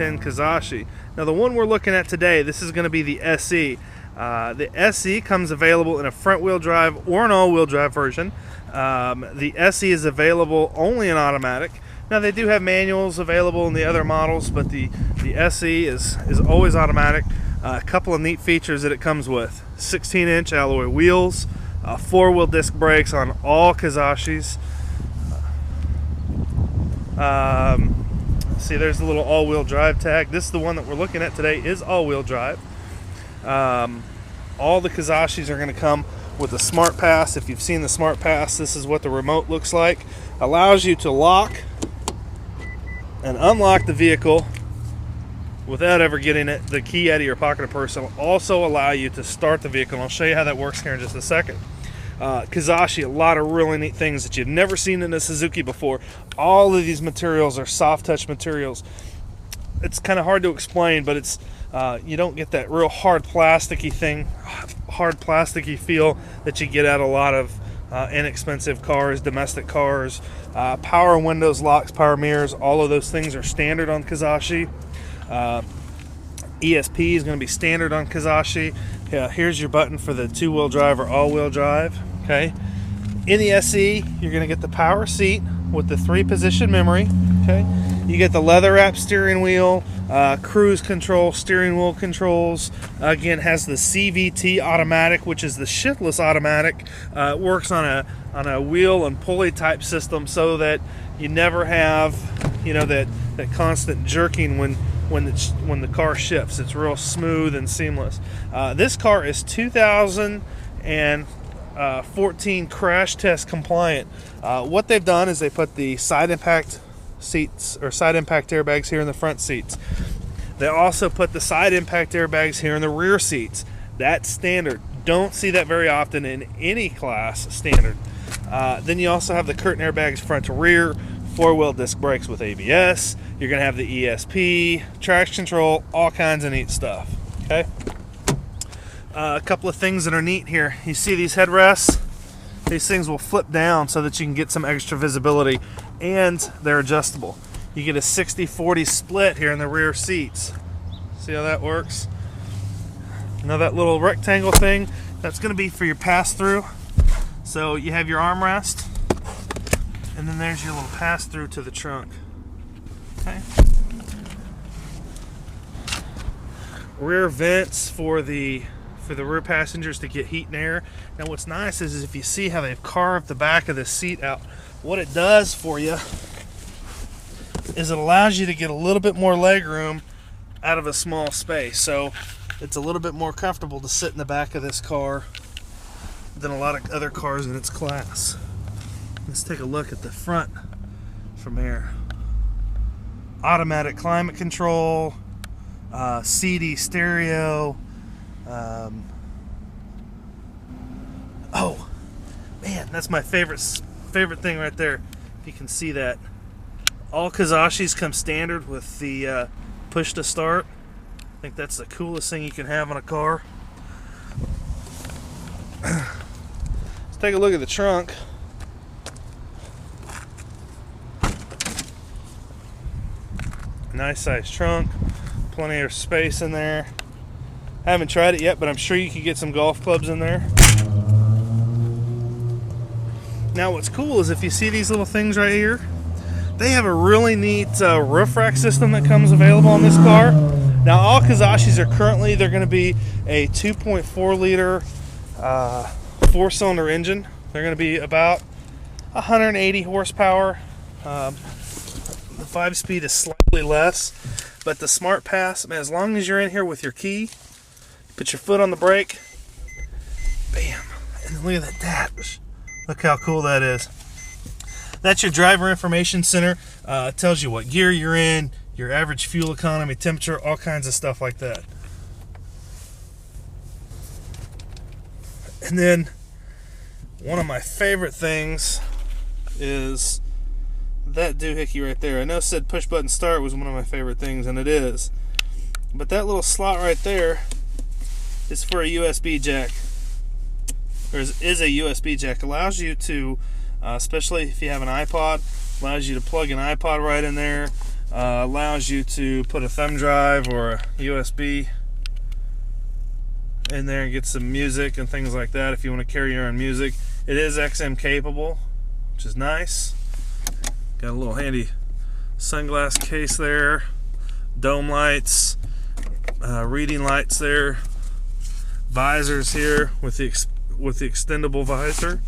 2010 Kizashi. Now the one we're looking at today, this is going to be the SE. The SE comes available in a front-wheel drive or an all-wheel drive version. The SE is available only in automatic. Now they do have manuals available in the other models, but the SE is always automatic. A couple of neat features that it comes with: 16-inch alloy wheels, 4-wheel disc brakes on all Kizashis. See, there's the little all-wheel drive tag. This is the one that we're looking at today, is all-wheel drive. All the Kizashis are going to come with a Smart Pass. If you've seen the Smart Pass, this is what the remote looks like. Allows you to lock and unlock the vehicle without ever getting the key out of your pocket or purse. It'll also allow you to start the vehicle, and I'll show you how that works here in just a second. Kizashi, a lot of really neat things that you've never seen in a Suzuki before. All of these materials are soft touch materials. It's kind of hard to explain, but it's you don't get that real hard plasticky feel that you get out of a lot of inexpensive cars, domestic cars. Power windows, locks, power mirrors, all of those things are standard on Kizashi. ESP is going to be standard on Kizashi. Here's your button for the two-wheel drive or all-wheel drive. Okay. In the SE, you're going to get the power seat with the 3-position memory. Okay. You get the leather-wrapped steering wheel, cruise control, steering wheel controls. Again, has the CVT automatic, which is the shiftless automatic. It works on a wheel and pulley type system, so that you never have, that constant jerking when the car shifts. It's real smooth and seamless. This car is 2014 crash test compliant. What they've done is they put the side impact seats or side impact airbags here in the front seats. They also put the side impact airbags here in the rear seats. That's standard. Don't see that very often in any class standard. Then you also have the curtain airbags front to rear, 4-wheel disc brakes with ABS. You're going to have the ESP, traction control, all kinds of neat stuff. Okay. A couple of things that are neat here. You see these headrests? These things will flip down so that you can get some extra visibility, and they're adjustable. You get a 60-40 split here in the rear seats. See how that works? Now that little rectangle thing, that's going to be for your pass-through. So you have your armrest, and then there's your little pass-through to the trunk. Okay. Rear vents for the rear passengers to get heat and air. Now what's nice is if you see how they've carved the back of the seat out, what it does for you is it allows you to get a little bit more leg room out of a small space. So it's a little bit more comfortable to sit in the back of this car than a lot of other cars in its class. Let's take a look at the front from here. Automatic climate control, CD stereo. Oh man, that's my favorite thing right there. If you can see that, all Kizashis come standard with the push to start. I think that's the coolest thing you can have on a car. Let's take a look at the trunk. Nice size trunk, plenty of space in there. I haven't tried it yet, but I'm sure you could get some golf clubs in there. Now what's cool is if you see these little things right here, they have a really neat roof rack system that comes available on this car. Now all Kizashis are currently, they're going to be a 2.4 liter 4-cylinder engine. They're going to be about 180 horsepower. The 5-speed is slightly less, but the Smart Pass, man, as long as you're in here with your key, put your foot on the brake, bam, and then look at that dash. Look how cool that is. That's your driver information center. It tells you what gear you're in, your average fuel economy, temperature, all kinds of stuff like that. And then one of my favorite things is that doohickey right there. I know it said push button start was one of my favorite things, and it is. But that little slot right there is for a USB jack. There is a USB jack. Allows you to, especially if you have an iPod, allows you to plug an iPod right in there. Allows you to put a thumb drive or a USB in there and get some music and things like that if you want to carry your own music. It is XM capable, which is nice. Got a little handy sunglass case there, dome lights, reading lights there, visors here with the extendable visor.